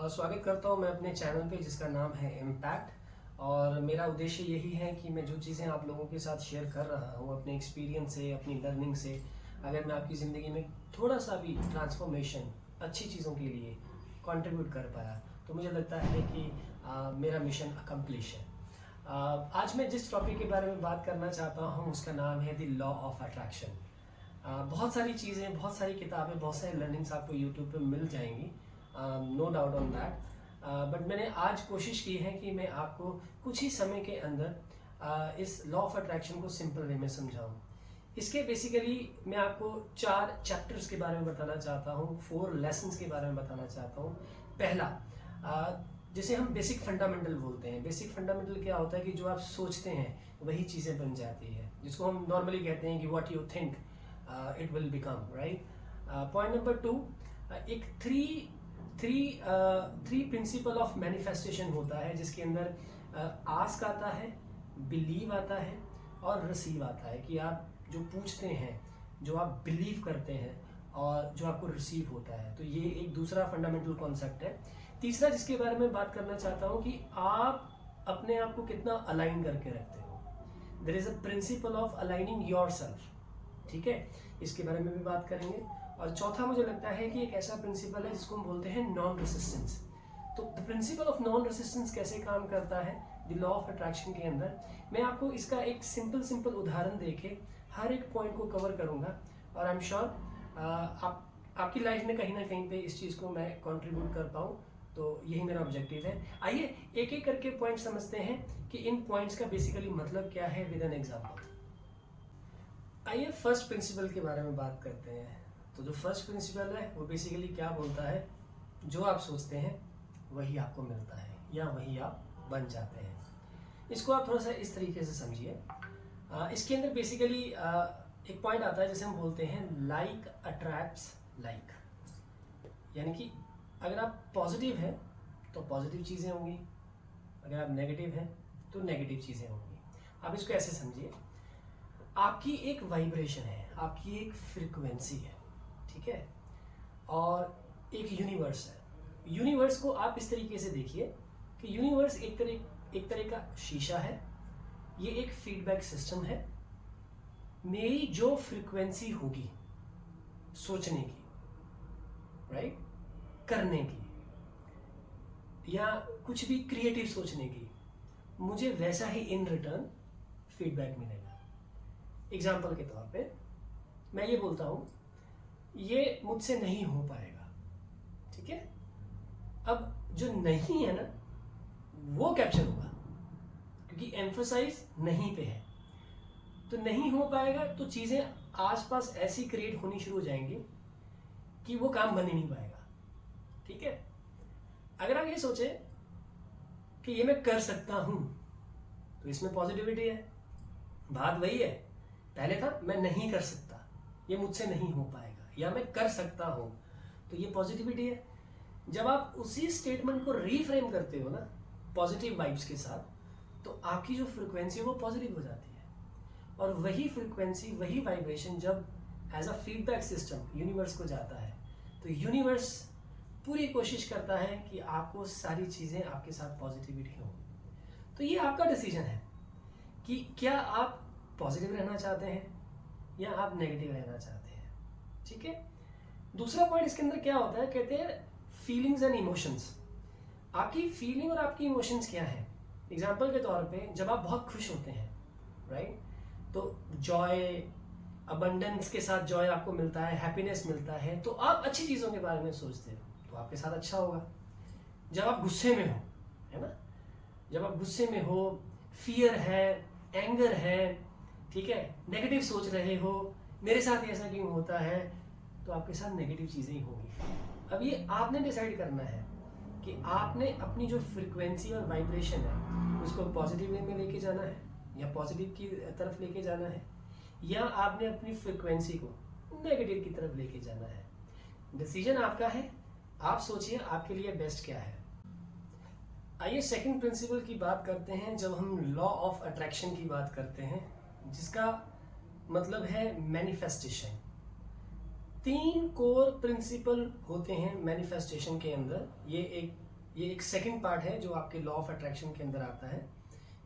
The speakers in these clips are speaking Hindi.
स्वागत करता हूँ मैं अपने चैनल पे जिसका नाम है इम्पैक्ट। और मेरा उद्देश्य यही है कि मैं जो चीज़ें आप लोगों के साथ शेयर कर रहा हूँ अपने एक्सपीरियंस से, अपनी लर्निंग से, अगर मैं आपकी ज़िंदगी में थोड़ा सा भी ट्रांसफॉर्मेशन अच्छी चीज़ों के लिए कंट्रीब्यूट कर पाया तो मुझे लगता है कि मेरा मिशन अकम्प्लिश है। आज मैं जिस टॉपिक के बारे में बात करना चाहता हूँ उसका नाम है द लॉ ऑफ अट्रैक्शन। बहुत सारी चीज़ें, बहुत सारी किताबें, बहुत सारी लर्निंग्स आपको यूट्यूब पे मिल जाएंगी, no doubt on that. But मैंने आज कोशिश की है कि मैं आपको कुछ ही समय के अंदर इस लॉ ऑफ अट्रैक्शन को सिंपल वे में समझाऊं। इसके बेसिकली मैं आपको 4 चैप्टर्स के बारे में बताना चाहता हूँ, 4 लेसन्स के बारे में बताना चाहता हूँ। पहला, जिसे हम बेसिक फंडामेंटल बोलते हैं। बेसिक फंडामेंटल क्या होता है कि जो आप सोचते हैं वही चीज़ें बन जाती है, जिसको हम नॉर्मली कहते हैं कि what you think it will become, right. Point number 2, एक थ्री प्रिंसिपल ऑफ मैनिफेस्टेशन होता है जिसके अंदर आस्क आता है, बिलीव आता है और रिसीव आता है, कि आप जो पूछते हैं, जो आप बिलीव करते हैं और जो आपको रिसीव होता है। तो ये एक दूसरा फंडामेंटल कॉन्सेप्ट है। तीसरा जिसके बारे में बात करना चाहता हूँ कि आप अपने आप को कितना अलाइन करके रखते हो। There is a principle of aligning your self, ठीक है, इसके बारे में भी बात करेंगे। और चौथा मुझे लगता है कि एक ऐसा प्रिंसिपल है जिसको हम बोलते हैं नॉन रेसिस्टेंस। तो the principle of non resistance कैसे काम करता है द लॉ ऑफ अट्रैक्शन के अंदर, मैं आपको इसका एक सिंपल उदाहरण देके हर एक पॉइंट को कवर करूंगा। और आई एम श्योर आपकी लाइफ में कहीं ना कहीं पे इस चीज़ को मैं कंट्रीब्यूट कर पाऊँ, तो यही मेरा ऑब्जेक्टिव है। आइए एक एक करके पॉइंट समझते हैं कि इन पॉइंट्स का बेसिकली मतलब क्या है विद एन एग्जाम्पल। आइए फर्स्ट प्रिंसिपल के बारे में बात करते हैं। तो जो फर्स्ट प्रिंसिपल है वो बेसिकली क्या बोलता है, जो आप सोचते हैं वही आपको मिलता है या वही आप बन जाते हैं। इसको आप थोड़ा सा इस तरीके से समझिए। इसके अंदर बेसिकली एक पॉइंट आता है जिसे हम बोलते हैं लाइक अट्रैक्ट्स लाइक, यानी कि अगर आप पॉजिटिव हैं तो पॉजिटिव चीज़ें होंगी, अगर आप नेगेटिव हैं तो नेगेटिव चीज़ें होंगी। आप इसको ऐसे समझिए, आपकी एक वाइब्रेशन है, आपकी एक फ्रीक्वेंसी है, ठीक है, और एक यूनिवर्स है। यूनिवर्स को आप इस तरीके से देखिए कि यूनिवर्स एक तरह का शीशा है, ये एक फीडबैक सिस्टम है। मेरी जो फ्रीक्वेंसी होगी सोचने की, राइट, करने की या कुछ भी क्रिएटिव सोचने की, मुझे वैसा ही इन रिटर्न फीडबैक मिलेगा। एग्जाम्पल के तौर पे मैं ये बोलता हूँ ये मुझसे नहीं हो पाएगा, ठीक है। अब जो नहीं है ना वो कैप्चर होगा, क्योंकि एम्फसाइज नहीं पे है। तो नहीं हो पाएगा तो चीज़ें आसपास ऐसी क्रिएट होनी शुरू हो जाएंगी कि वो काम बन ही नहीं पाएगा, ठीक है। अगर आप ये सोचे कि ये मैं कर सकता हूँ तो इसमें पॉजिटिविटी है। बात वही है, पहले था मैं नहीं कर सकता, ये मुझसे नहीं हो पाएगा, या मैं कर सकता हूँ, तो ये पॉजिटिविटी है। जब आप उसी स्टेटमेंट को रीफ्रेम करते हो ना पॉजिटिव वाइब्स के साथ, तो आपकी जो फ्रीक्वेंसी है वो पॉजिटिव हो जाती है। और वही फ्रीक्वेंसी, वही वाइब्रेशन जब as a feedback system universe को जाता है, तो यूनिवर्स पूरी कोशिश करता है कि आपको सारी चीज़ें आपके साथ पॉजिटिविटी हो। तो ये आपका डिसीजन है कि क्या आप पॉजिटिव रहना चाहते हैं या आप नेगेटिव रहना चाहते हैं, ठीक है। दूसरा पॉइंट इसके अंदर क्या होता है, कहते हैं फीलिंग्स एंड इमोशंस। आपकी फीलिंग और आपकी इमोशंस क्या है। एग्जाम्पल के तौर पे जब आप बहुत खुश होते हैं, राइट, तो जॉय, अबंडेंस के साथ जॉय आपको मिलता है, हैप्पीनेस मिलता है, तो आप अच्छी चीज़ों के बारे में सोचते हो तो आपके साथ अच्छा होगा। जब आप गुस्से में हो, है ना, जब आप गुस्से में हो, फियर है, एंगर है, ठीक है, नेगेटिव सोच रहे हो, मेरे साथ ऐसा क्यों होता है, तो आपके साथ नेगेटिव चीज़ें ही होंगी। अब ये आपने डिसाइड करना है कि आपने अपनी जो फ्रीक्वेंसी और वाइब्रेशन है उसको पॉजिटिव वे में लेके जाना है या पॉजिटिव की तरफ लेके जाना है, या आपने अपनी फ्रीक्वेंसी को नेगेटिव की तरफ लेके जाना है। डिसीजन आपका है, आप सोचिए आपके लिए बेस्ट क्या है। आइए सेकंड प्रिंसिपल की बात करते हैं। जब हम लॉ ऑफ अट्रैक्शन की बात करते हैं, जिसका मतलब है मैनिफेस्टेशन, 3 कोर प्रिंसिपल होते हैं मैनिफेस्टेशन के अंदर। ये एक ये एक सेकंड पार्ट है जो आपके लॉ ऑफ अट्रैक्शन के अंदर आता है,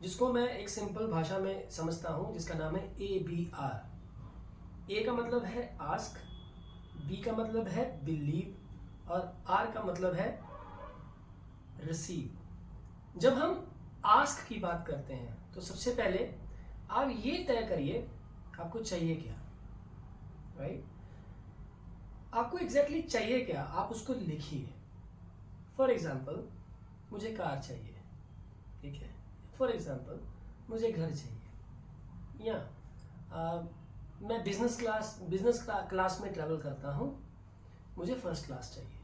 जिसको मैं एक सिंपल भाषा में समझता हूँ, जिसका नाम है ABR। ए का मतलब है आस्क, बी का मतलब है बिलीव और आर का मतलब है रिसीव। जब हम आस्क की बात करते हैं तो सबसे पहले आप ये तय करिए आपको चाहिए क्या, राइट? आपको एग्जैक्टली चाहिए क्या, आप उसको लिखिए। फॉर एग्जाम्पल मुझे कार चाहिए, ठीक है। फॉर एग्जाम्पल मुझे घर चाहिए, या मैं बिजनेस क्लास में ट्रैवल करता हूँ, मुझे फर्स्ट क्लास चाहिए,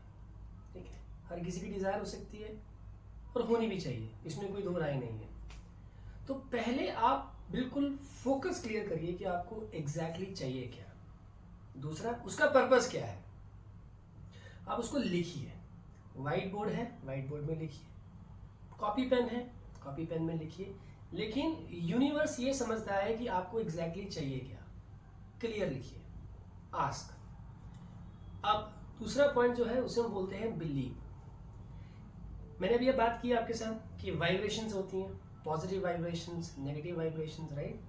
ठीक है। हर किसी की डिज़ायर हो सकती है और होनी भी चाहिए, इसमें कोई दो राय नहीं है। तो पहले आप बिल्कुल फोकस क्लियर करिए कि आपको एग्जैक्टली चाहिए क्या। दूसरा, उसका पर्पस क्या है, आप उसको लिखिए। वाइट बोर्ड है, वाइट बोर्ड में लिखिए। कॉपी पेन है, कॉपी पेन में लिखिए। लेकिन यूनिवर्स ये समझता है कि आपको एग्जैक्टली चाहिए क्या, क्लियर लिखिए। आस्क। अब दूसरा पॉइंट जो है उसे हम बोलते हैं बिलीव। मैंने अभी ये बात की आपके साथ कि वाइब्रेशंस होती हैं, positive vibrations, negative vibrations, right.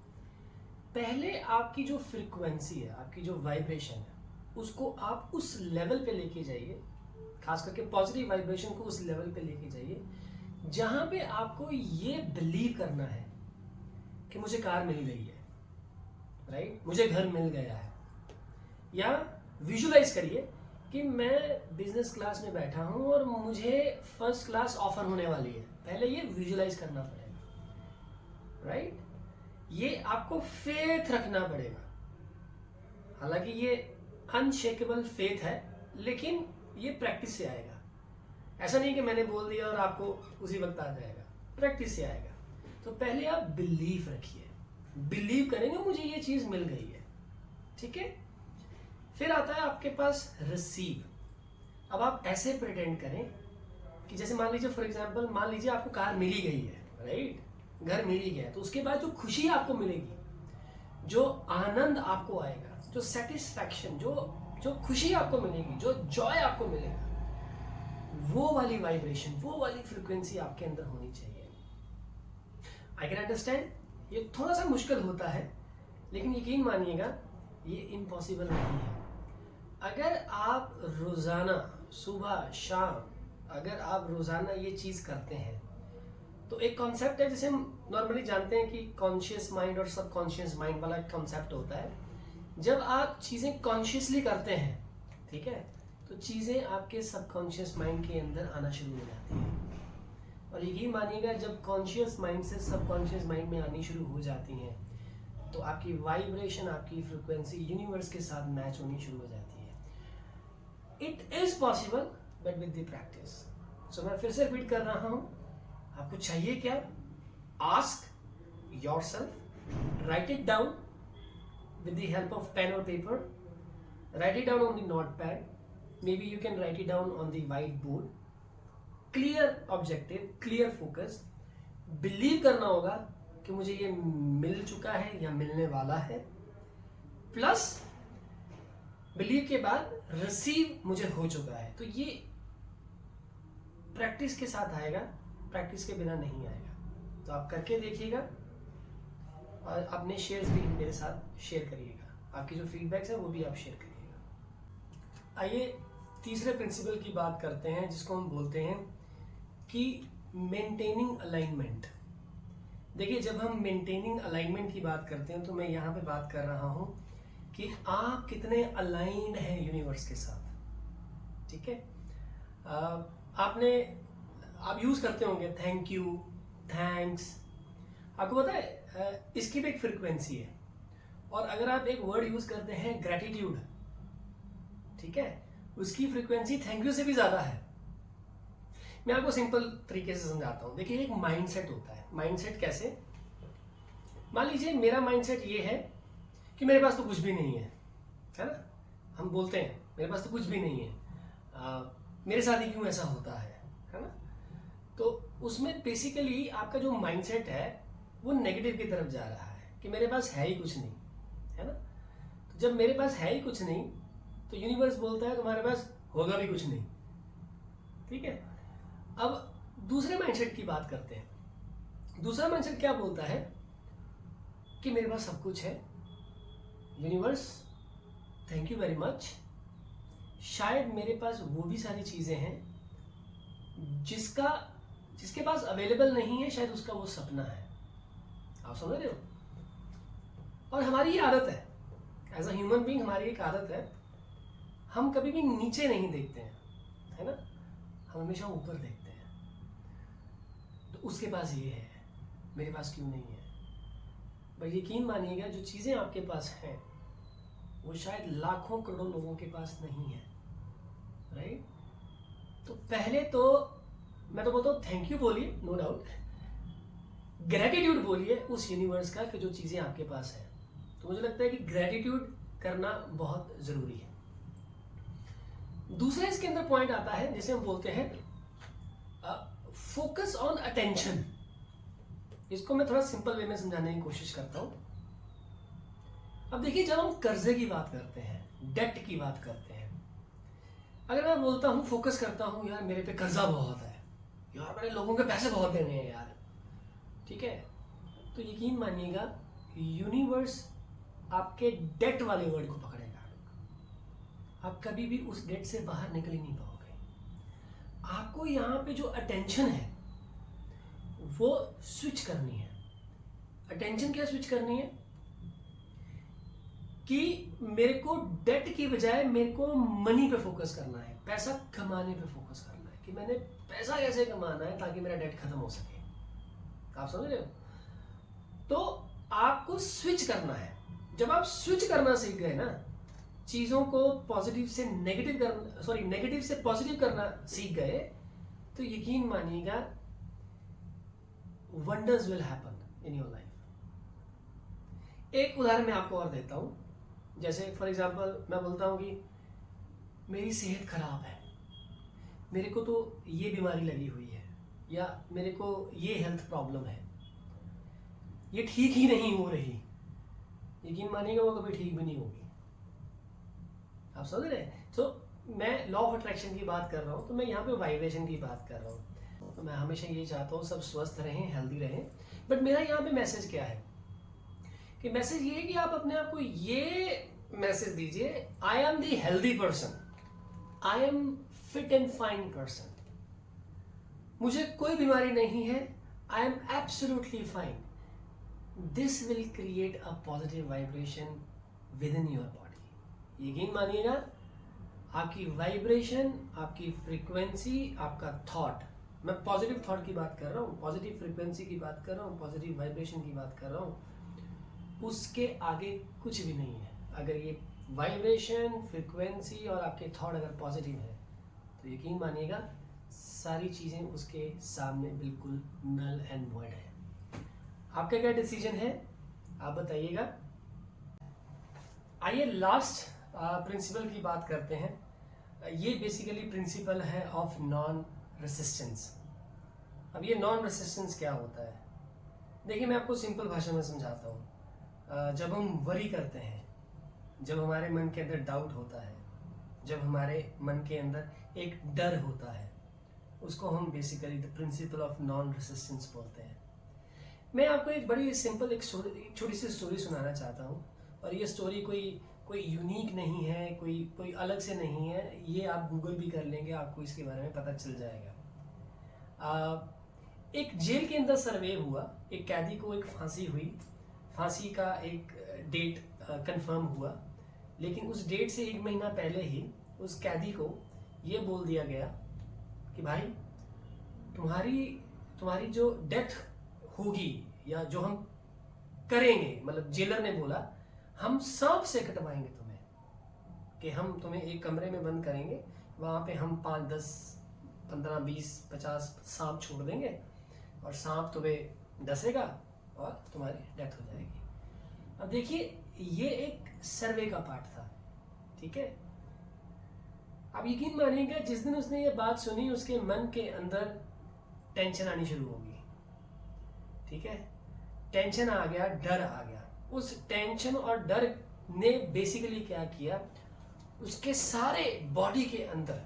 पहले आपकी जो फ्रीक्वेंसी है, आपकी जो वाइब्रेशन है, उसको आप उस लेवल पे लेके जाइए, खास करके पॉजिटिव वाइब्रेशन को उस लेवल पे लेके जाइए जहां पे आपको ये बिलीव करना है कि मुझे कार मिल गई है, राइट, मुझे घर मिल गया है। या विजुलाइज करिए कि मैं बिजनेस क्लास में बैठा हूं और मुझे फर्स्ट क्लास ऑफर होने वाली है। पहले ये विजुलाइज करना पड़ेगा, राइट। ये आपको फेथ रखना पड़ेगा। हालांकि ये अनशेकेबल फेथ है, लेकिन ये प्रैक्टिस से आएगा। ऐसा नहीं कि मैंने बोल दिया और आपको उसी वक्त आ जाएगा, प्रैक्टिस से आएगा। तो पहले आप बिलीव रखिए, बिलीव करेंगे मुझे ये चीज मिल गई है, ठीक है। फिर आता है आपके पास रिसीव। अब आप ऐसे प्रिटेंड करें कि जैसे मान लीजिए, फॉर एग्जांपल मान लीजिए आपको कार मिल ही गई है, राइट, घर मिल ही गया, तो उसके बाद जो खुशी आपको मिलेगी, जो आनंद आपको आएगा, जो सेटिस्फैक्शन, जो खुशी आपको मिलेगी, जो जॉय आपको मिलेगा, वो वाली वाइब्रेशन, वो वाली फ्रीक्वेंसी आपके अंदर होनी चाहिए। आई कैन अंडरस्टैंड ये थोड़ा सा मुश्किल होता है, लेकिन यकीन मानिएगा ये इम्पॉसिबल नहीं है। अगर आप रोजाना सुबह शाम अगर आप रोजाना ये चीज करते हैं, तो एक कॉन्सेप्ट है जिसे हम नॉर्मली जानते हैं कि कॉन्शियस माइंड और सबकॉन्शियस माइंड वाला कॉन्सेप्ट होता है। जब आप चीजें कॉन्शियसली करते हैं, ठीक है, तो चीजें आपके सबकॉन्शियस माइंड के अंदर आना शुरू हो जाती हैं। और यही मानिएगा, जब कॉन्शियस माइंड से सबकॉन्शियस माइंड में आनी शुरू हो जाती हैं, तो आपकी वाइब्रेशन, आपकी फ्रीक्वेंसी यूनिवर्स के साथ मैच होनी शुरू हो जाती है। It is possible but with the practice. So मैं फिर से रिपीट कर रहा हूं, आपको चाहिए क्या? Ask yourself, write it down with the help of pen और paper, write it down on the notepad, maybe you can write it down on the whiteboard. Clear objective, clear focus. Believe करना होगा कि मुझे ये मिल चुका है या मिलने वाला है, प्लस बिलीव के बाद रिसीव मुझे हो चुका है। तो ये प्रैक्टिस के साथ आएगा, प्रैक्टिस के बिना नहीं आएगा। तो आप करके देखिएगा और अपने शेयर्स भी मेरे साथ शेयर करिएगा। आपकी जो फीडबैक्स है वो भी आप शेयर करिएगा। आइए तीसरे प्रिंसिपल की बात करते हैं, जिसको हम बोलते हैं कि मेंटेनिंग अलाइनमेंट। देखिए, जब हम मेंटेनिंग अलाइनमेंट की बात करते हैं तो मैं यहाँ पे बात कर रहा हूँ कि आप कितने अलाइंड हैं यूनिवर्स के साथ, ठीक है। आप यूज करते होंगे थैंक यू, थैंक्स। आपको पता है इसकी भी एक फ्रीक्वेंसी है। और अगर आप एक वर्ड यूज करते हैं ग्रेटिट्यूड, ठीक है, उसकी फ्रीक्वेंसी थैंक यू से भी ज्यादा है। मैं आपको सिंपल तरीके से समझाता हूं। देखिए, एक माइंडसेट होता है। माइंडसेट कैसे? मान लीजिए मेरा माइंडसेट ये है कि मेरे पास तो कुछ भी नहीं है ना। हम बोलते हैं मेरे पास तो कुछ भी नहीं है, मेरे साथ ही क्यों ऐसा होता है ना। तो उसमें बेसिकली आपका जो माइंडसेट है वो नेगेटिव की तरफ जा रहा है कि मेरे पास है ही कुछ नहीं, है ना। तो जब मेरे पास है ही कुछ नहीं, तो यूनिवर्स बोलता है तुम्हारे पास होगा भी कुछ नहीं, ठीक है। अब दूसरे माइंडसेट की बात करते हैं। दूसरा माइंडसेट क्या बोलता है कि मेरे पास सब कुछ है, universe thank you very much, शायद मेरे पास वो भी सारी चीज़ें हैं जिसके पास अवेलेबल नहीं है, शायद उसका वो सपना है। आप समझ रहे हो? और हमारी ये आदत है, एज अ ह्यूमन बीइंग हमारी एक आदत है, हम कभी भी नीचे नहीं देखते हैं, है ना, हम हमेशा ऊपर देखते हैं। तो उसके पास ये है, मेरे पास क्यों नहीं है? पर यकीन मानिएगा जो चीज़ें आपके पास हैं वो शायद लाखों करोड़ों लोगों के पास नहीं है, राइट? तो पहले तो मैं तो बोलता हूँ थैंक यू बोलिए, नो डाउट, ग्रेटिट्यूड बोलिए उस यूनिवर्स का कि जो चीज़ें आपके पास है। तो मुझे लगता है कि ग्रेटिट्यूड करना बहुत ज़रूरी है। दूसरा इसके अंदर पॉइंट आता है जिसे हम बोलते हैं फोकस ऑन अटेंशन। इसको मैं थोड़ा सिंपल वे में समझाने की कोशिश करता हूँ। अब देखिए, जब हम कर्जे की बात करते हैं, डेट की बात करते हैं, अगर मैं बोलता हूँ, फोकस करता हूँ, यार मेरे पे कर्जा बहुत है, यार मैंने लोगों के पैसे बहुत देने हैं यार, ठीक है, तो यकीन मानिएगा यूनिवर्स आपके डेट वाले वर्ड को पकड़ेगा। आप कभी भी उस डेट से बाहर निकल ही नहीं पाओगे। आपको यहाँ पे जो अटेंशन है वो स्विच करनी है। अटेंशन क्या स्विच करनी है कि मेरे को डेट की बजाय मेरे को मनी पे फोकस करना है, पैसा कमाने पे फोकस करना है कि मैंने पैसा कैसे कमाना है ताकि मेरा डेट खत्म हो सके। आप समझ रहे हो? तो आपको स्विच करना है। जब आप स्विच करना सीख गए ना, चीजों को पॉजिटिव से नेगेटिव करना, सॉरी नेगेटिव से पॉजिटिव करना सीख गए, तो यकीन मानिएगा wonders will happen in your life. एक उदाहरण मैं आपको और देता हूं। जैसे फॉर एग्जांपल मैं बोलता हूं कि मेरी सेहत खराब है, मेरे को तो ये बीमारी लगी हुई है, या मेरे को ये हेल्थ प्रॉब्लम है, ये ठीक ही नहीं हो रही। यकीन मानिएगा वो कभी ठीक भी नहीं होगी। आप समझ रहे हैं? तो मैं लॉ ऑफ अट्रैक्शन की बात कर रहा हूँ, तो मैं यहाँ पे वाइब्रेशन की बात कर रहा हूँ। तो मैं हमेशा ये चाहता हूँ सब स्वस्थ रहें, हेल्दी रहें। बट मेरा यहाँ पे मैसेज क्या है कि मैसेज ये है कि आप अपने आप को ये मैसेज दीजिए, I am the healthy person, I am fit and fine person, मुझे कोई बीमारी नहीं है, I am absolutely fine. This will create a positive vibration with in your body. यकीन मानिएगा आपकी वाइब्रेशन, आपकी फ्रीक्वेंसी, आपका थॉट, मैं पॉजिटिव थॉट की बात कर रहा हूँ, पॉजिटिव फ्रीक्वेंसी की बात कर रहा हूँ, पॉजिटिव वाइब्रेशन की बात कर रहा हूँ, उसके आगे कुछ भी नहीं है। अगर ये वाइब्रेशन, फ्रीक्वेंसी और आपके थॉट अगर पॉजिटिव है तो यकीन मानिएगा सारी चीज़ें उसके सामने बिल्कुल नल एंड वॉइड है। आपका क्या डिसीजन है आप बताइएगा। आइए लास्ट प्रिंसिपल की बात करते हैं। ये बेसिकली प्रिंसिपल है ऑफ नॉन रेसिस्टेंस। अब ये नॉन रेसिस्टेंस क्या होता है? देखिए मैं आपको सिंपल भाषा में समझाता हूँ। जब हम वरी करते हैं, जब हमारे मन के अंदर डाउट होता है, जब हमारे मन के अंदर एक डर होता है, उसको हम basically the principle of non resistance बोलते हैं। मैं आपको एक बड़ी सिंपल एक छोटी सी स्टोरी सुनाना चाहता हूँ, और ये स्टोरी कोई यूनिक नहीं है, कोई अलग से नहीं है। ये आप गूगल भी कर लेंगे, आपको इसके बारे में पता चल जाएगा। एक जेल के अंदर सर्वे हुआ, एक कैदी को एक फांसी हुई, फांसी का एक डेट कंफर्म हुआ, लेकिन उस डेट से 1 महीना पहले ही उस कैदी को ये बोल दिया गया कि भाई तुम्हारी जो डेथ होगी या जो हम करेंगे, मतलब जेलर ने बोला हम सांप से कटवाएंगे तुम्हें, कि हम तुम्हें एक कमरे में बंद करेंगे, वहाँ पे हम 5, 10, 15, 20, 50 सांप छोड़ देंगे और सांप तुम्हें डसेगा और तुम्हारी डेथ हो जाएगी। अब देखिए ये एक सर्वे का पार्ट था, ठीक है। अब यकीन मानिएगा जिस दिन उसने ये बात सुनी उसके मन के अंदर टेंशन आनी शुरू होगी, ठीक है। टेंशन आ गया, डर आ गया। उस टेंशन और डर ने बेसिकली क्या किया, उसके सारी बॉडी के अंदर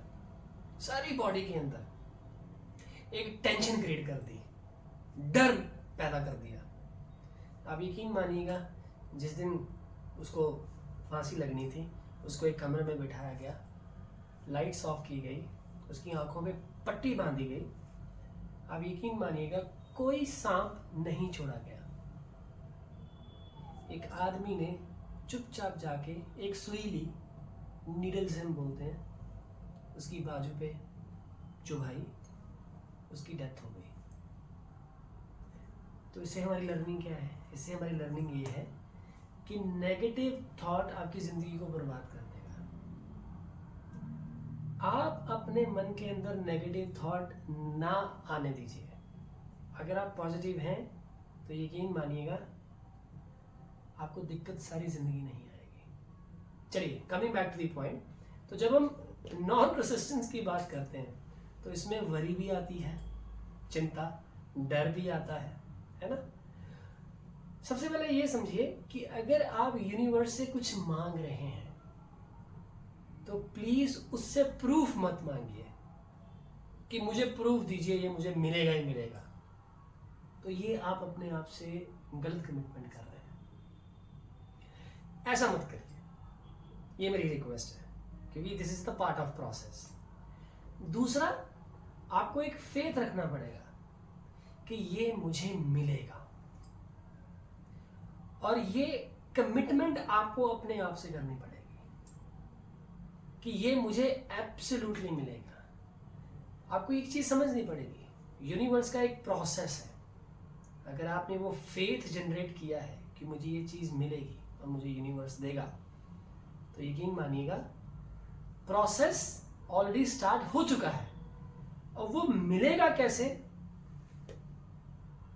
एक टेंशन क्रिएट कर दी, डर पैदा कर दिया। आप यकीन मानिएगा, जिस दिन उसको फांसी लगनी थी, उसको एक कमरे में बिठाया गया, लाइट्स ऑफ की गई, उसकी आंखों पे पट्टी बांधी गई। आप यकीन मानिएगा, कोई सांप नहीं छोड़ा गया। एक आदमी ने चुपचाप जाके एक सुई ली, नीडल्स हम बोलते हैं, उसकी बाजू पे चुभाई, उसकी डेथ हो गई। तो इससे हमारी लर्निंग क्या है? इससे हमारी लर्निंग ये है कि नेगेटिव थॉट आपकी ज़िंदगी को बर्बाद कर देगा। आप अपने मन के अंदर नेगेटिव थॉट ना आने दीजिए। अगर आप पॉजिटिव हैं तो यकीन मानिएगा आपको दिक्कत सारी ज़िंदगी नहीं आएगी। चलिए, coming back to the point. तो जब हम नॉन रेसिस्टेंस की बात करते हैं तो इसमें वरी भी आती है, चिंता, डर भी आता है ना। सबसे पहले ये समझिए कि अगर आप यूनिवर्स से कुछ मांग रहे हैं तो प्लीज उससे प्रूफ मत मांगिए कि मुझे प्रूफ दीजिए, ये मुझे मिलेगा ही मिलेगा। तो ये आप अपने आप से गलत कमिटमेंट कर रहे हैं। ऐसा मत करिए, ये मेरी रिक्वेस्ट है, क्योंकि this is the part of process. दूसरा, आपको एक फेथ रखना पड़ेगा कि ये मुझे मिलेगा, और ये कमिटमेंट आपको अपने आप से करनी पड़ेगी कि ये मुझे एब्सोल्युटली मिलेगा। आपको एक चीज समझनी पड़ेगी, यूनिवर्स का एक प्रोसेस है। अगर आपने वो फेथ जनरेट किया है कि मुझे ये चीज मिलेगी और मुझे यूनिवर्स देगा, तो यकीन मानिएगा प्रोसेस ऑलरेडी स्टार्ट हो चुका है। और वो मिलेगा कैसे,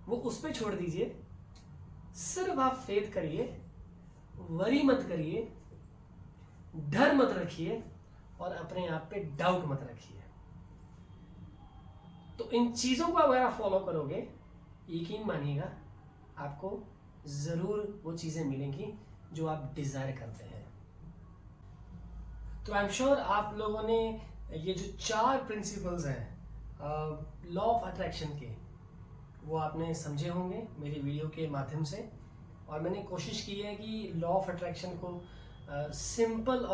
वो उस पर छोड़ दीजिए। सिर्फ आप फेथ करिए, वरी मत करिए, डर मत रखिए, और अपने आप पे डाउट मत रखिए। तो इन चीजों को अगर आप फॉलो करोगे, यकीन मानिएगा आपको जरूर वो चीजें मिलेंगी जो आप डिजायर करते हैं। तो आई एम श्योर आप लोगों ने ये जो 4 प्रिंसिपल्स हैं लॉ ऑफ अट्रैक्शन के, वो आपने समझे होंगे मेरी वीडियो के माध्यम से। और मैंने कोशिश की है कि लॉ ऑफ अट्रैक्शन को सिंपल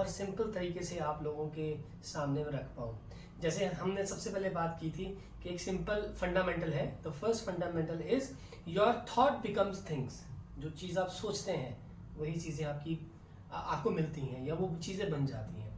तरीके से आप लोगों के सामने में रख पाऊँ। जैसे हमने सबसे पहले बात की थी कि एक सिंपल फंडामेंटल है। तो first fundamental is your thought becomes things. जो चीज़ आप सोचते हैं वही चीज़ें आपको मिलती हैं या वो चीज़ें बन जाती हैं।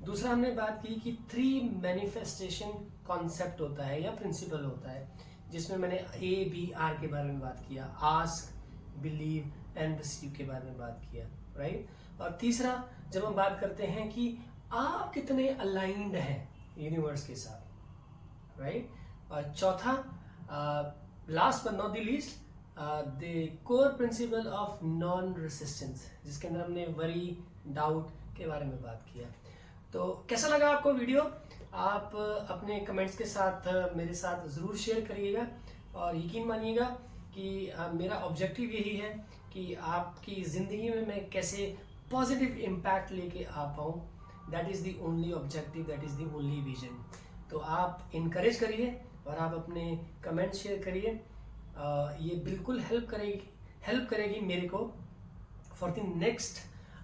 दूसरा हमने बात की कि 3 मैनिफेस्टेशन कॉन्सेप्ट होता है या प्रिंसिपल होता है, जिसमें मैंने ABR के बारे में बात किया, आस्क, बिलीव एंड रिसीव के बारे में बात किया, राइट। और तीसरा, जब हम बात करते हैं कि आप कितने अलाइंड हैं यूनिवर्स के साथ, राइट। और चौथा, last but not the least, the core principle of non resistance, जिसके अंदर हमने वरी, डाउट के बारे में बात किया। तो कैसा लगा आपको वीडियो? आप अपने कमेंट्स के साथ मेरे साथ ज़रूर शेयर करिएगा। और यकीन मानिएगा कि मेरा ऑब्जेक्टिव यही है कि आपकी ज़िंदगी में मैं कैसे पॉजिटिव इम्पैक्ट लेके आ पाऊँ। That is the only objective, that is the only vision. तो आप इनकरेज करिए और आप अपने कमेंट शेयर करिए। ये बिल्कुल हेल्प करेगी मेरे को for the next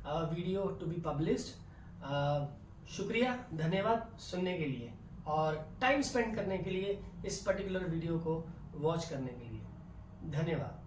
video to be published. शुक्रिया, धन्यवाद सुनने के लिए और टाइम स्पेंड करने के लिए, इस पर्टिकुलर वीडियो को वॉच करने के लिए। धन्यवाद।